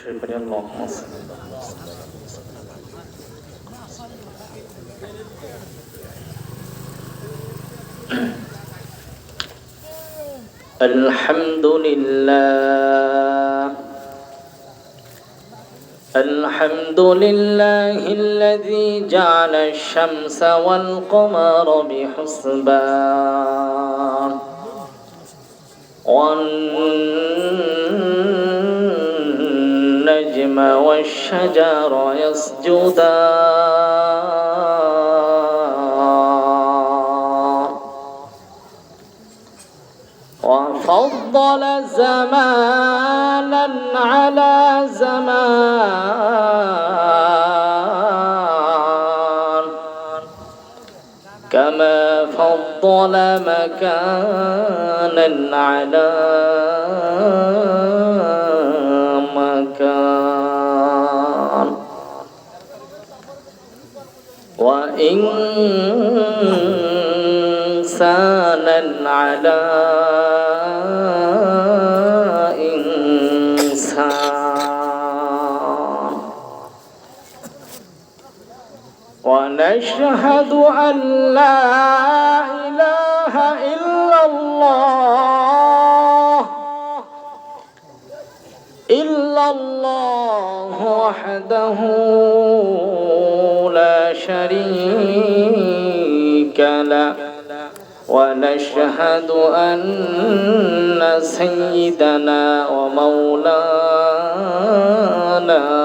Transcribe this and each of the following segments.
اللهم صل. الحمد لله الحمد لله الذي جعل الشمس والقمر بحسبان والنجم والشجر يسجدان وفضل زمانا على زمان كما فضل مكانا على مكان وإنسانا على إنسان ونشهد أن لا إله إلا الله وحده لا شريك له ونشهد أن سيدنا ومولانا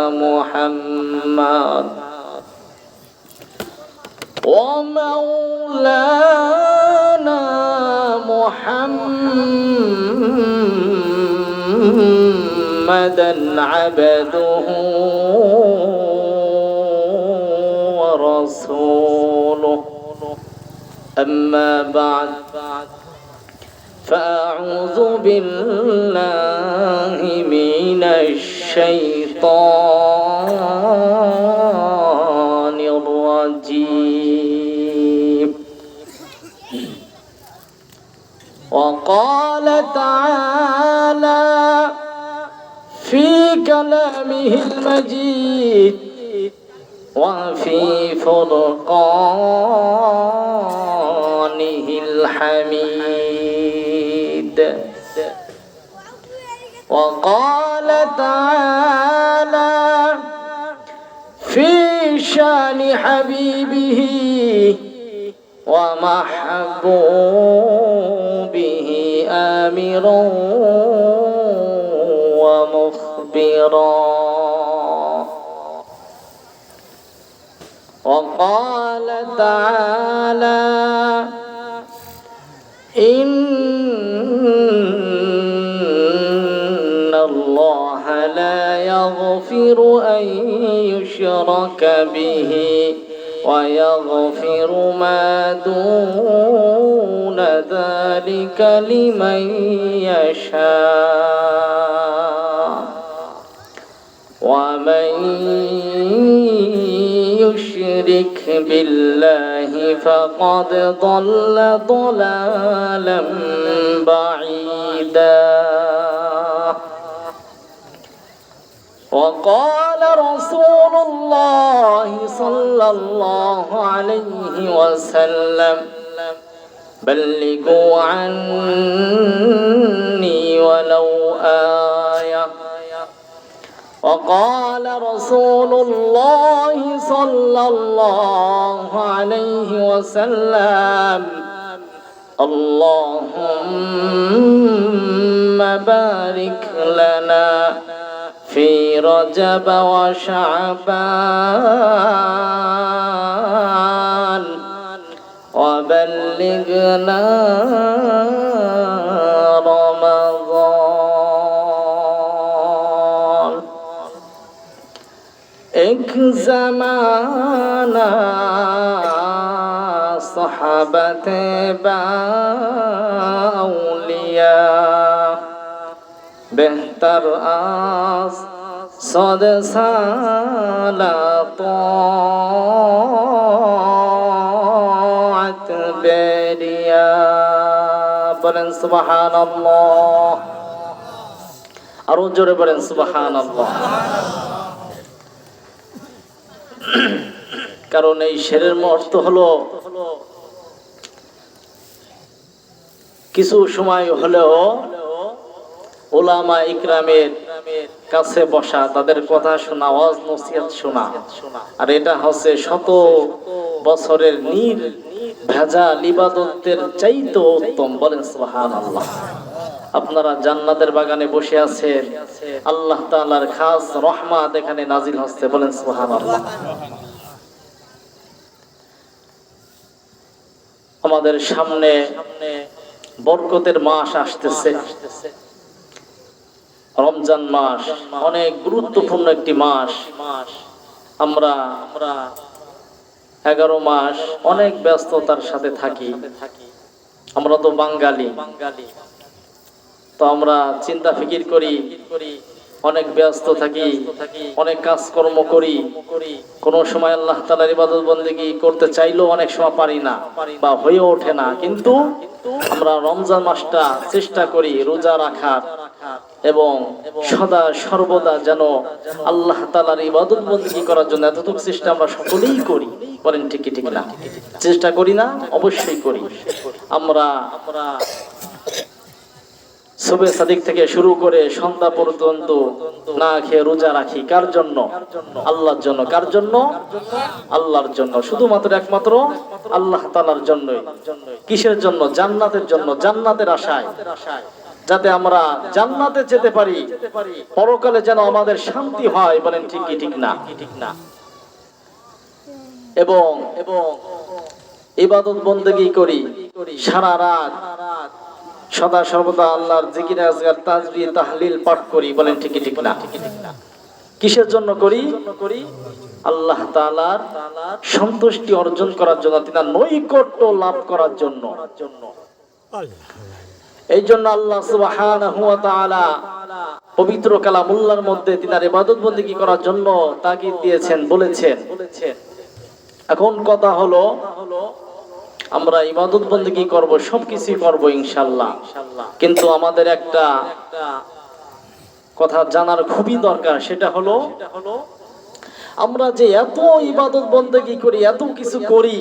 محمد محمدا عبده ورسوله أما بعد فأعوذ بالله من الشيطان الرجيم وقال تعالى في كلامه المجيد وفي فرقانه الحميد وقال تعالى في شان حبيبه ومحبوبه آمرا ومخبرا وقال تعالى إن الله لا يغفر أن يشرك به ويغفر ما دون ذلك لمن يشاء ومن يشرك بالله فقد ضل ضلالا بعيدا وقال رسول الله صلى الله عليه وسلم بلغوا عني ولو آية وقال رسول الله صلى الله عليه وسلم اللهم بارك لنا في رجب وشعبان وبلغنا رمضان ایک زمانہ صحابت با اولیاء بہتر آس صد سال طاعت بیریا بلن سبحان اللہ আরো জোরে বলেন সুবহানাল্লাহ। কারণ এই শেরের অর্থ হলো কিছু সময় হলেও উলামা ইকরামের কাছে বসা, তাদের কথা শোনা, ওয়াজ নসিহত শোনা। আর এটা হচ্ছে শত বছরের ভেজাল ইবাদতের চাইতে উত্তম। বলেন সুবহানাল্লাহ। আপনারা জান্নাতের বাগানে বসে আছেন, আল্লাহ তাআলার খাস রহমত এখানে নাজিল হচ্ছে। বলেন সুবহানাল্লাহ। আমাদের সামনে বরকতের মাস আসতেছে, রমজান মাস, অনেক গুরুত্বপূর্ণ একটি মাস। আমরা 11 মাস অনেক ব্যস্ততার সাথে থাকি। আমরা তো বাঙালি, তো আমরা চিন্তা ফিকির করি, অনেক ব্যস্ত থাকি, অনেক কাজকর্ম করি। কোন সময় আল্লাহ তাআলার ইবাদত বন্দেগী করতে চাইলেও অনেক সময় পারি না বা হয়ে ওঠে না। কিন্তু আমরা রমজান মাসটা চেষ্টা করি রোজা রাখার এবং সদা সর্বদা যেন আল্লাহ তাআলার ইবাদত বন্দেগী করার জন্য এতটুকু চেষ্টা আমরা সকলেই করি। বলেন ঠিক কি ঠিক না? চেষ্টা করি না? অবশ্যই করি। আমরা সুবহে সাদিক থেকে শুরু করে সন্ধ্যা পর্যন্ত না খেয়ে রোজা রাখি। কার জন্য? আল্লাহর জন্য। কার জন্য? আল্লাহর জন্য। শুধুমাত্র একমাত্র আল্লাহ তাআলার জন্যই। কিসের জন্য? জান্নাতের জন্য, জান্নাতের আশায়, যাতে আমরা জান্নাতে যেতে পারি, পরকালে যেন আমাদের শান্তি হয়। বলেন ঠিক কি ঠিক না? এবং ইবাদত বন্দেগী করি সারা রাত, সদা সর্বদা আল্লাহর জিকির আজকার তাসবিহ তাহলিল পাঠ করি। বলেন ঠিক ঠিক না? কিসের জন্য করি? আল্লাহ তাআলার সন্তুষ্টি অর্জন করার জন্য, তিনার নৈকট্য লাভ করার জন্য। এই জন্য আল্লাহ সুবহানাহু ওয়া তাআলা পবিত্র কালামুল্লাহর মধ্যে তিনার ইবাদত বন্দেগী করার জন্য তাগিদ দিয়েছেন, বলেছেন। এখন কথা হলো, আমরা ইবাদত বন্দেগী করব, সবকিছু করব ইনশাআল্লাহ, কিন্তু আমাদের একটা কথা জানার খুবই দরকার। সেটা হলো, আমরা যে এত ইবাদত বন্দেগী করি, এত কিছু করি,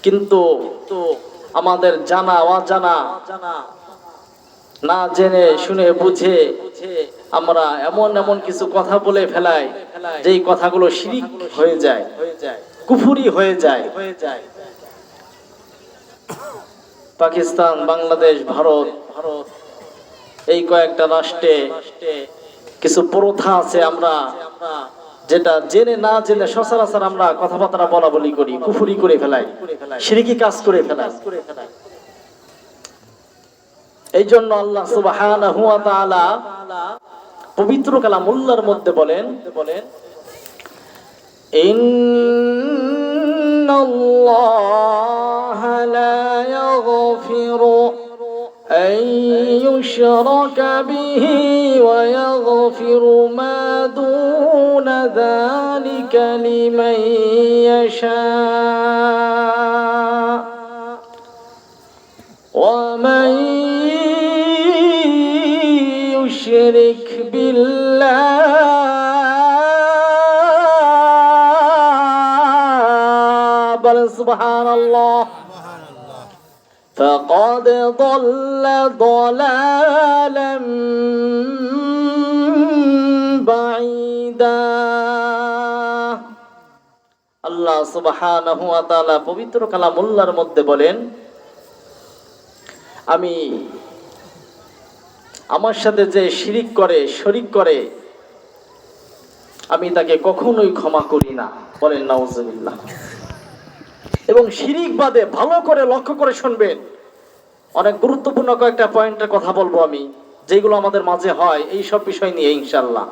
কিন্তু আমাদের জানা অজানা, না জেনে শুনে বুঝে আমরা এমন এমন কিছু কথা বলে ফেলাই যেই কথাগুলো শিরিক হয়ে যায়, কুফরি হয়ে যায়। পাকিস্তান, বাংলাদেশ, ভারত, এই কয়েকটা রাষ্ট্রে কিছু প্রথা আছে, আমরা যেটা জেনে না জেনে সচরাচর আমরা কথাবার্তা বলা বলি করি, কুফরি করে ফেলাই, শিরকি কাজ করে ফেলাই। এই জন্য আল্লাহ সুবহানাহু ওয়া তাআলা পবিত্র কালামুল্লাহর মধ্যে বলেন, ইন্নাল্লাহা লা ইয়াগফিরু আন ইউশরাকা বিহি ওয়া ইয়াগফিরু মা দুনা যালিকা লিমান ইয়াশা ওয়া মান ইউশরিক বিল্লাহ সুবহানাল্লাহ ফাকাদ দাল্লা দালালাম বাঈদা। আল্লাহ সুবহানাহু ওয়া তাআলা পবিত্র কালামুল্লাহর মধ্যে বলেন, আমি আমার সাথে যে শিরিক করে, শরীক করে, আমি তাকে কখনোই ক্ষমা করি না। বলেন নাউজুবিল্লাহ। এবং শিরিক বাদে ভালো করে লক্ষ্য করে শুনবেন, অনেক গুরুত্বপূর্ণ কয়েকটা পয়েন্টের কথা বলবো আমি, যেগুলো আমাদের মাঝে হয় এই সব বিষয় নিয়ে ইনশাআল্লাহ।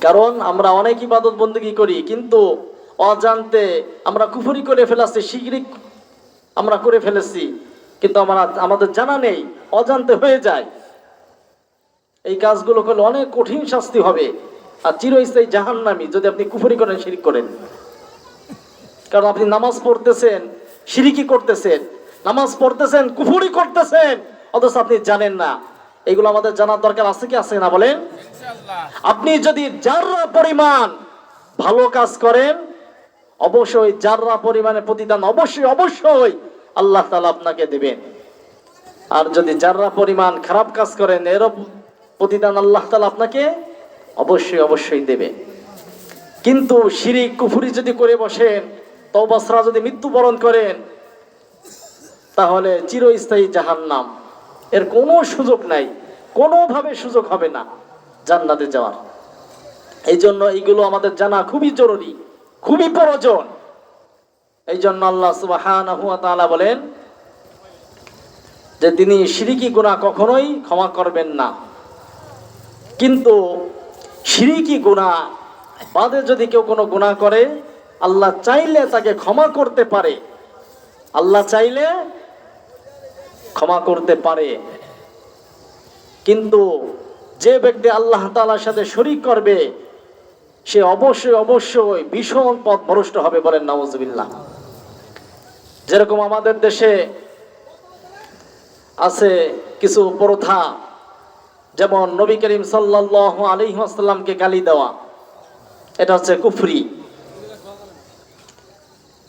কারণ আমরা অনেক ইবাদত বন্দেগী করি, কিন্তু অজান্তে আমরা কুফরি করে ফেলেছি, শিরক আমরা করে ফেলেছি, কিন্তু আমাদের জানা নেই, অজান্তে হয়ে যায়। এই কাজগুলো করলে অনেক কঠিন শাস্তি হবে, আর চিরস্থায়ী জাহান্নামী যদি আপনি কুফরি করেন, শিরক করেন। কারণ আপনি নামাজ পড়তেছেন, শিরকি করতেছেন, নামাজ পড়তেছেন, কুফরি করতেছেন, অথচ আপনি জানেন না। এগুলো আমাদের জানার দরকার আছে কি আছে না বলেন? আপনি যদি যাররা পরিমাণ ভালো কাজ করেন, অবশ্যই যাররা পরিমাণে প্রতিদান অবশ্যই অবশ্যই আল্লাহ তাআলা আপনাকে দেবেন। আর যদি যাররা পরিমাণ খারাপ কাজ করেন, এরও প্রতিদান আল্লাহ তাআলা আপনাকে অবশ্যই অবশ্যই দেবে। কিন্তু শিরিক কুফরি যদি করে বসেন, তওবা ছাড়া যদি মৃত্যুবরণ করেন, তাহলে চিরস্থায়ী জাহান্নাম। এর কোনো সুযোগ নাই, কোনোভাবে সুযোগ হবে না জান্নাতে যাওয়ার। এই জন্য এইগুলো আমাদের জানা খুবই জরুরি, খুবই প্রয়োজন। এই জন্য আল্লাহ সুবহানাহু ওয়া তাআলা বলেন যে তিনি শিরকি গুনাহ কখনোই ক্ষমা করবেন না। কিন্তু শিরকি গুনাহ বাদে যদি কেউ কোনো গুনাহ করে, আল্লাহ চাইলে তাকে ক্ষমা করতে পারে। আল্লাহ চাইলে ক্ষমা করতে পারে। কিন্তু যে ব্যক্তি আল্লাহ তাআলার সাথে শরীক করবে, সে অবশ্যই অবশ্যই ভীষণ পথভ্রষ্ট হবে, বলেন নাউজুবিল্লাহ। যেরকম আমাদের দেশে আছে কিছু প্রথা, যেমন নবী করিম সাল্লাল্লাহু আলাইহি ওয়াসাল্লামকে গালি দেওয়া, এটা হচ্ছে কুফরি।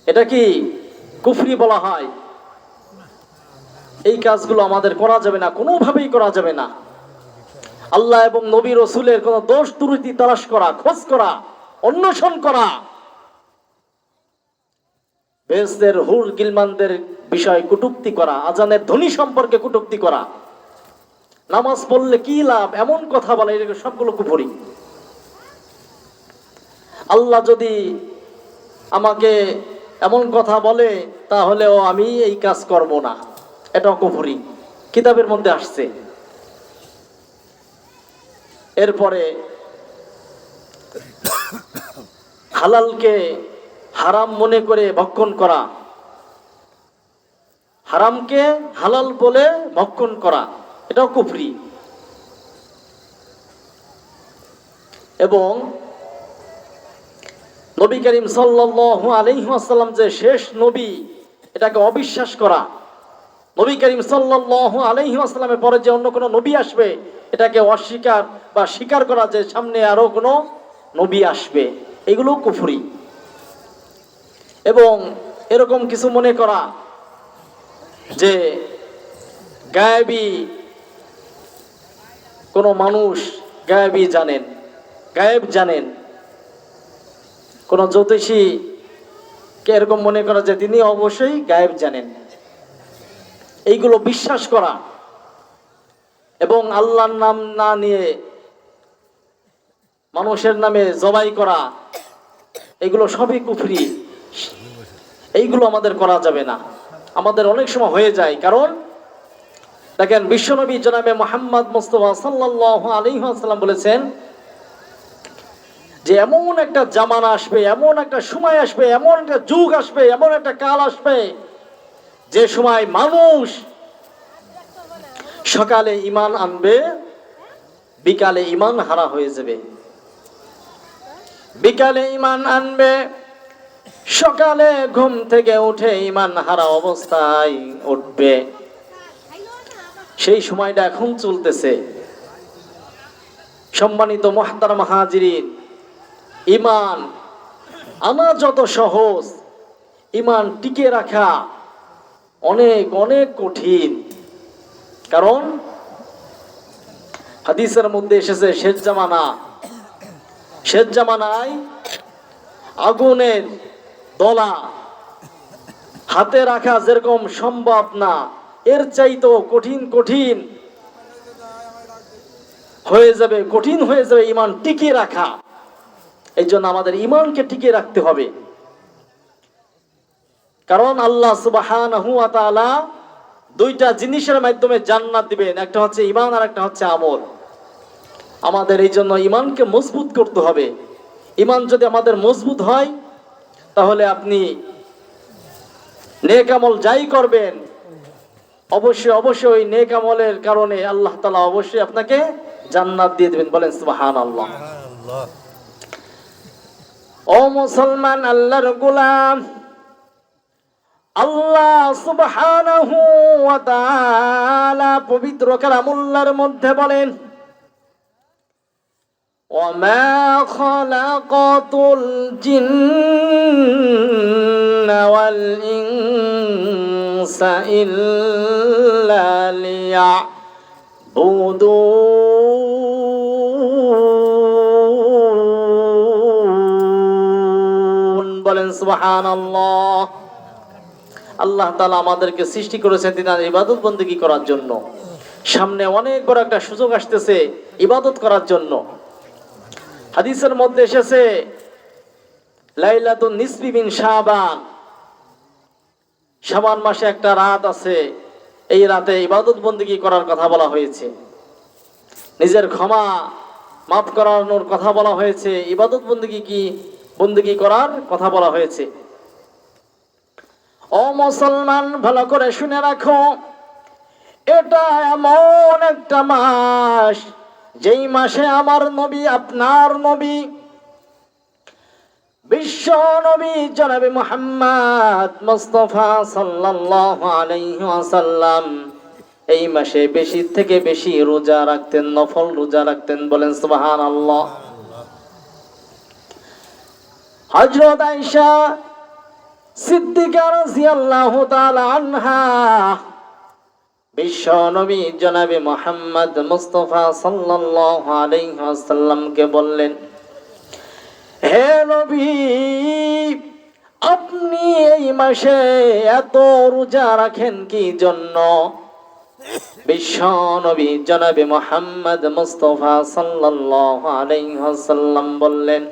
এটা কি কুফরি বলা হয়? এই কাজগুলো আমাদের করা যাবে না, কোনোভাবেই করা যাবে না। আল্লাহ এবং নবী রাসূলের কোনো দোষ ত্রুটি তালাশ করা, খোঁজ করা, অন্বেষণ করা, বেহেশতের হুর গিলমানদের বিষয়ে কটূক্তি করা, আজানের ধ্বনি সম্পর্কে কটূক্তি করা, নামাজ পড়লে কি লাভ, এমন কথা বলা, এগুলো সবগুলো কুফরি। আল্লাহ যদি আমাকে এমন কথা বলে, তাহলেও আমি এই কাজ করব না, এটাও কুফরি, কিতাবের মধ্যে আসছে। এরপরে হালালকে হারাম মনে করে ভক্ষণ করা, হারামকে হালাল বলে ভক্ষণ করা, এটাও কুফরি। এবং নবী করিম সাল্লাল্লাহু আলাইহি ওয়াসাল্লাম যে শেষ নবী, এটাকে অবিশ্বাস করা। নবী করিম সাল্লাল্লাহু আলাইহি ওয়াসাল্লামের পরে যে অন্য কোনো নবী আসবে, এটাকে অস্বীকার বা স্বীকার করা যে সামনে আরো কোনো নবী আসবে, এগুলো কুফরি। এবং এরকম কিছু মনে করা যে গায়েবী কোনো মানুষ গায়েবী জানেন, গায়েব জানেন, কোন জ্যোতিষী কে এরকম মনে করা যে তিনি অবশ্যই গায়েব জানেন, এইগুলো বিশ্বাস করা। এবং আল্লাহর নাম না নিয়ে মানুষের নামে জবাই করা, এগুলো সবই কুফরি। এইগুলো আমাদের করা যাবে না। আমাদের অনেক সময় হয়ে যায়, কারণ দেখেন বিশ্বনবী জনাবে মুহাম্মদ মুস্তাফা সাল্লাল্লাহু আলাইহি ওয়াসাল্লাম বলেছেন যে এমন একটা জামানা আসবে, এমন একটা সময় আসবে, এমন একটা যুগ আসবে, এমন একটা কাল আসবে, যে সময় মানুষ সকালে ঈমান আনবে, বিকালে ঈমান হারা হয়ে যাবে। বিকালে ঈমান আনবে, সকালে ঘুম থেকে উঠে ঈমান হারা অবস্থায় উঠবে। সেই সময়টা এখন চলতেছে। সম্মানিত মুহতারাম হাজিরিন, ঈমান আনা যত সহজ, ঈমান টিকে রাখা অনেক অনেক কঠিন। কারণ হাদিসের মধ্যে এসেছে শেষ জামানা, শেষ জামানায় আগুনের দলা হাতে রাখা যেরকম সম্ভব না, এর চাইতেও কঠিন কঠিন হয়ে যাবে, কঠিন হয়ে যাবে ঈমান টিকিয়ে রাখা। এই জন্য আমাদের ঈমানকে টিকিয়ে রাখতে হবে। কারণ আল্লাহ সুবহানাহু ওয়া তাআলা দুইটা জিনিসের মাধ্যমে জান্নাত দিবেন, একটা হচ্ছে ঈমান আর একটা হচ্ছে আমল। আমাদের এই জন্য ঈমানকে মজবুত করতে হবে। ঈমান যদি আমাদের মজবুত হয়, তাহলে আপনি নেক আমল যাই করবেন, অবশ্যই অবশ্যই ওই নেক আমলের কারণে আল্লাহ তাআলা অবশ্যই আপনাকে জান্নাত দিয়ে দিবেন। বলেন সুবহানাল্লাহ। ও মুসলমান, আল্লাহর গোলাম, আল্লাহ সুবহানাহু ওয়া তাআলা পবিত্র কালামুল্লাহর মধ্যে বলেন, وَمَا خَلَقْتُ الْجِنَّ وَالْإِنسَ إِلَّا لِيَعْبُدُونَ বলেন সুবহানাল্লাহ। আল্লাহ তাআলা আমাদেরকে সৃষ্টি করেছেন তিনার ইবাদত বন্দেগী করার জন্য। সামনে অনেক বড় একটা সুযোগ আসতেছে ইবাদত করার জন্য। হাদিসের মধ্যে এসেছে লাইলাতুন নিসফি মিন শাবান, শাবান মাসে একটা রাত আছে, এই রাতে ইবাদত বন্দেগী করার কথা বলা হয়েছে, নিজের ক্ষমা মাফ করানোর কথা বলা হয়েছে, ইবাদত বন্দেগী করার কথা বলা হয়েছে। ও মুসলমান, ভালো করে শুনে রাখো, এটা এমন একটা মাস যেই মাসে আমার নবী, আপনার নবী, বিশ্ব নবী জনাবে মুহাম্মদ মুস্তাফা সাল্লাল্লাহু আলাইহি ওয়াসাল্লাম এই মাসে বেশি থেকে বেশি রোজা রাখতেন, নফল রোজা রাখতেন। বলেন সুবহানাল্লাহ। হযরত আয়েশা সিদ্দিকা রাদিয়াল্লাহু তাআলা আনহা বিশ্ব নবী জনাবে মুহাম্মদ মুস্তাফা সাল্লাল্লাহু আলাইহি ওয়াসাল্লামকে বললেন, হে নবী, আপনি এই মাসে এত রোজা রাখেন কি জন্য? বিশ্ব নবী জনাবে মুহাম্মদ মুস্তাফা সাল্লাল্লাহু আলাইহি ওয়াসাল্লাম বললেন,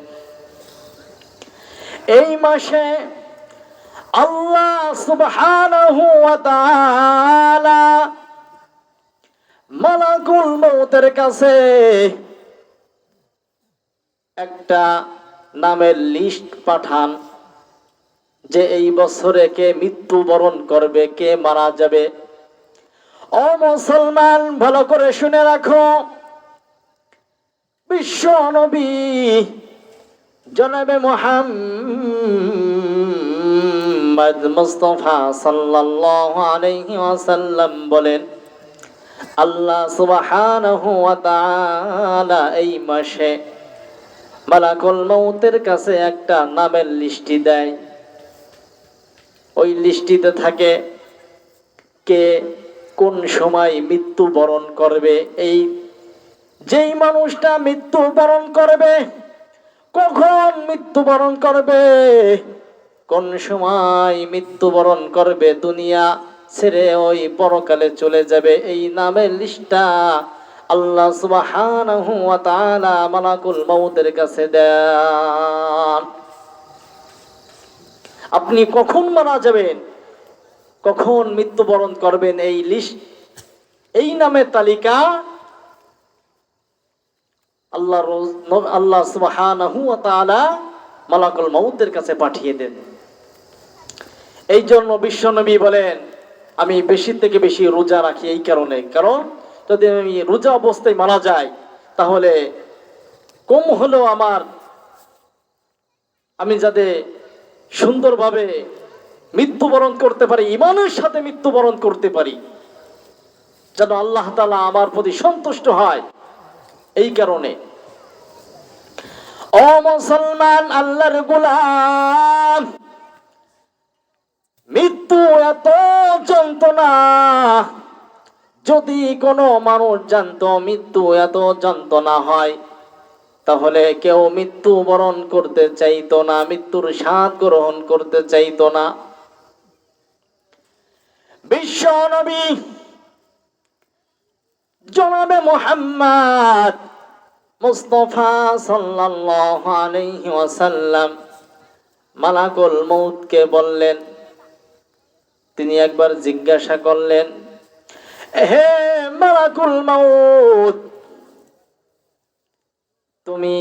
এই মাসে আল্লাহ সুবহানাহু ওয়া তাআলা মালাকুল মউতের কাছে একটা নামের লিস্ট পাঠান যে এই বছরে কে মৃত্যুবরণ করবে, কে মারা যাবে। ও মুসলমান, ভালো করে শুনে রাখো, বিশ্ব নবী জনাবে মুহাম্মদ মুস্তাফা সাল্লাল্লাহু আলাইহি ওয়াসাল্লাম বলেন, আল্লাহ সুবহানাহু ওয়া তাআলা এই মাসে মালাকুল মউতের কাছে একটা নামের লিস্টি দেয়। ওই লিস্টিতে থাকে কে কোন সময় মৃত্যুবরণ করবে। এই যেই মানুষটা মৃত্যুবরণ করবে, কখন মৃত্যুবরণ করবে, কোন সময় মৃত্যুবরণ করবে, দুনিয়া ছেড়ে ওই পরকালে চলে যাবে, এই নামের লিস্টটা আল্লাহ সুবহানাহু ওয়া তাআলা মালাকুল মউতের কাছে দেন। আপনি কখন মারা যাবেন, কখন মৃত্যুবরণ করবেন, এই লিস্ট, এই নামের তালিকা আল্লাহ সুবহানাহু ওয়া তাআলা মালাকুল মউতের কাছে পাঠিয়ে দেন। এই জন্য বিশ্বনবী বলেন, আমি বেশি থেকে বেশি রোজা রাখি এই কারণে, কারণ যদি আমি রোজা অবস্থায় মারা যাই তাহলে কম হলেও আমি যাতে সুন্দরভাবে মৃত্যুবরণ করতে পারি, ঈমানের সাথে মৃত্যুবরণ করতে পারি, যেন আল্লাহ তাআলা আমার প্রতি সন্তুষ্ট হয়। এই কারণে ও মুসলমান, আল্লাহর গোলাম, মৃত্যু এত যন্ত্রণা, যদি কোনো মানুষ জানতো মৃত্যু এত যন্ত্রণা হয় তাহলে কেউ মৃত্যুবরণ করতে চাইতো না, মৃত্যুর স্বাদ গ্রহণ করতে চাইতো না। বিশ্ব নবী জনাবে মুহাম্মদ মুস্তাফা সাল্লাল্লাহু আলাইহি ওয়াসাল্লাম মালাকুল মউতকে বললেন, তিনি একবার জিজ্ঞাসা করলেন, হে মালাকুল মউত, তুমি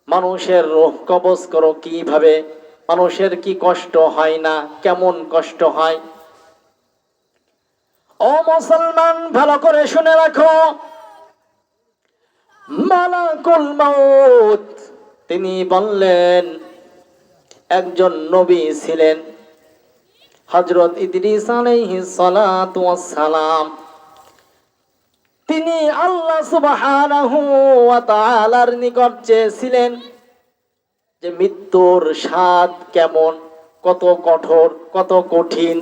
মানুষের রূহ কবজ করো কিভাবে? মানুষের কি কষ্ট হয় না? কেমন কষ্ট হয়? ও মুসলমান, ভালো করে শুনে রাখো, মালাকুল মউত তিনি বললেন, একজন নবী ছিলেন, হযরত ইদ্রিস আলাইহিস সালাতু ওয়াস সালাম তিনি আল্লাহ সুবহানাহু ওয়া তাআলার নিকট চেয়েছিলেন যে মৃত্যুর স্বাদ কেমন, কত কঠোর, কত কঠিন,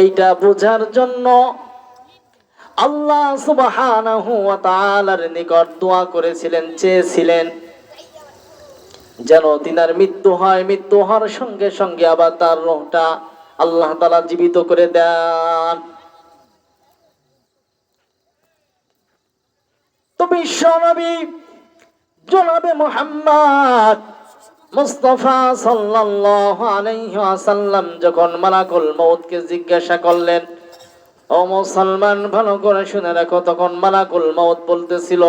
এইটা বোঝার জন্য আল্লাহ সুবহানাহু ওয়া তাআলার নিকট দোয়া করেছিলেন, চেয়েছিলেন যেন তিনার মৃত্যু হয়, মৃত্যু হওয়ার সঙ্গে সঙ্গে আবার তার রূহটা আল্লাহ তাআলা জীবিত করে দেন। তো বিশ্ব নবী জনাবে মুহাম্মদ মুস্তাফা সাল্লাল্লাহু আলাইহি ওয়াসাল্লাম যখন মালাকুল মউতকে জিজ্ঞাসা করলেন, ও মুসলমান ভালো করে শুনে রাখো, তখন মালাকুল মউত বলতেছিল,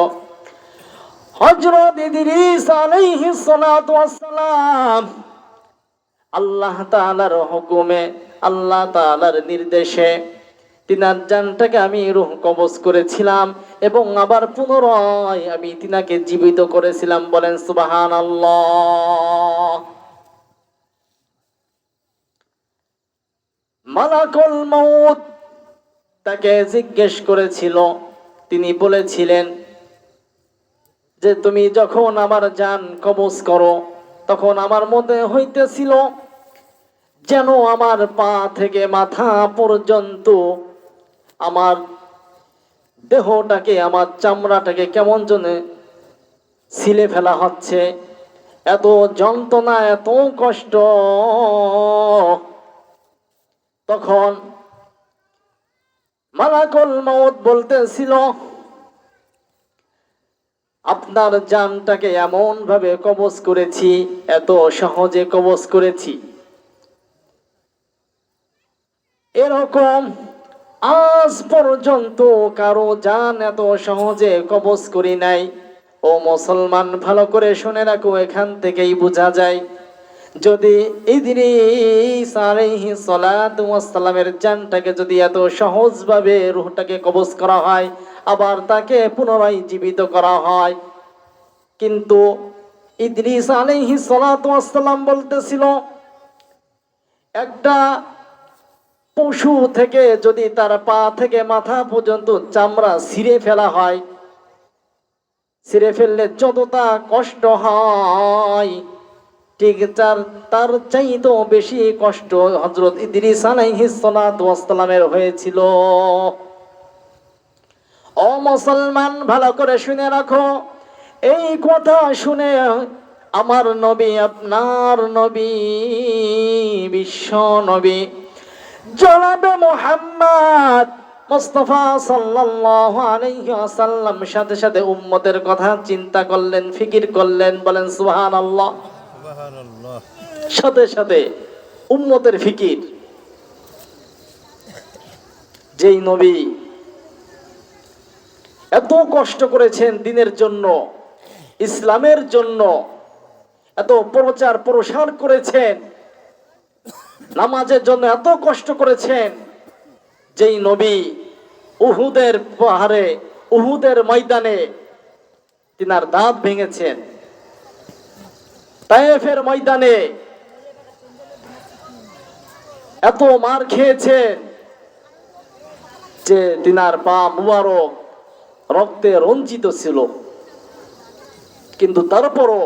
হযরত ইদ্রিস আলাইহিস সালাতু ওয়াস সালাম আল্লাহ তাআলার হুকুমে, আল্লাহ তাআলার নির্দেশে তিনার জানটাকে আমি রূহ কবজ করেছিলাম এবং আবার পুনরায় আমি তিনাকে জীবিত করেছিলাম। বলেন সুবহানাল্লাহ। মালাকুল মউত তাকে জিজ্ঞেস করেছিল, তিনি বলেছিলেন যে তুমি যখন আমার জান কবজ করো তখন আমার মনে হইতেছিল যেন আমার পা থেকে মাথা পর্যন্ত আমার দেহটাকে, আমার চামড়াটাকে কেমন জনে ছিলে ফেলা হচ্ছে, এত যন্ত্রণা, এত কষ্ট। তখন মালাকুল মউত বলতেছিল, আপনার জানটাকে এমন ভাবে কবজ করেছি, এত সহজে কবজ করেছি, এরকম আজ পর্যন্ত কারো জান এত সহজে কবজ করি নাই। ও মুসলমান ভালো করে শুনে রাখো, এখান থেকেই বোঝা যায় যদি ইদ্রিস আলাইহিস সালাতু ওয়াস সালামের জানটাকে যদি এত সহজভাবে রূহটাকে কবজ করা হয়, আবার তাকে পুনরায় জীবিত করা হয়, কিন্তু ইদ্রিস আলাইহিস সালাতু ওয়াস সালাম বলতেছিল একটা পশু থেকে যদি তার পা থেকে মাথা পর্যন্ত চামড়া ছিঁড়ে ফেলা হয়, ছিঁড়ে ফেললে যতটা কষ্ট হয় ঠিক তার চাইতেও বেশি কষ্ট হযরত ইদ্রিস আলাইহিস সালাতু ওয়াস সালামের হয়েছিল। ও মুসলমান ভালো করে শুনে রাখো, এই কথা শুনে আমার নবী, আপনার নবী, বিশ্ব নবী জনাবে মুহাম্মদ মুস্তাফা সাল্লাল্লাহু আলাইহি ওয়াসাল্লাম সাথে সাথে উম্মতের কথা চিন্তা করলেন, ফিকির করলেন। বলেন সুবহানাল্লাহ। সুবহানাল্লাহ। সাথে সাথে উম্মতের ফিকির। যেই নবী এত কষ্ট করেছেন দ্বীনের জন্য, ইসলামের জন্য, এত প্রচার প্রসার করেছেন, নামাজের জন্য এত কষ্ট করেছেন, যেই নবী উহুদের পাহাড়ে, উহুদের ময়দানে তিনার দাঁত ভেঙেছেন, তায়েফের ময়দানে এত মার খেয়েছেন যে তিনার পা মুবারক রক্তে রঞ্জিত ছিল, কিন্তু তারপরও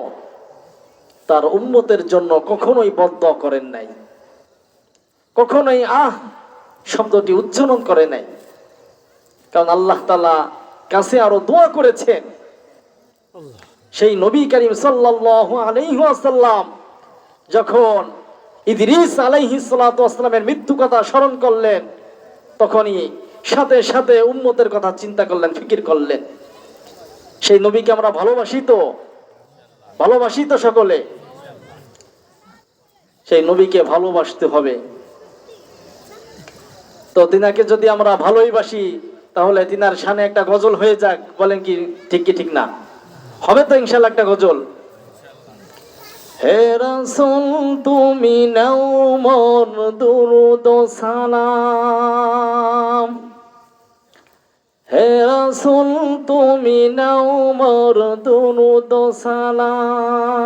তার উম্মতের জন্য কখনোই বদদোয়া করেন নাই, কখনোই শব্দটি উচ্চারণ করে নাই। কারণ আল্লাহ তাআলা কাছে আরো দোয়া করেছেন। সেই নবী করিম সাল্লাল্লাহু আলাইহি ওয়াসাল্লাম যখন ইদ্রিস আলাইহিস সালাতু ওয়াস সালামের মৃত্যু কথা স্মরণ করলেন, তখনই সাথে সাথে উম্মতের কথা চিন্তা করলেন, ফিকির করলেন। সেই নবীকে আমরা ভালোবাসি তো, ভালোবাসি তো সকলে। সেই নবীকে ভালোবাসতে হবে। তো তিনাকে যদি আমরা ভালোই বাসি, তাহলে তিনার শানে একটা গজল হয়ে যাক। বলেন কি ঠিক কি ঠিক না? হবে তো ইনশাআল্লাহ একটা গজল। হে রাসূল তুমি নাও মোর দুরুদ ও সালাম, হে রাসূল তুমি নাও মোর দুরুদ ও সালাম।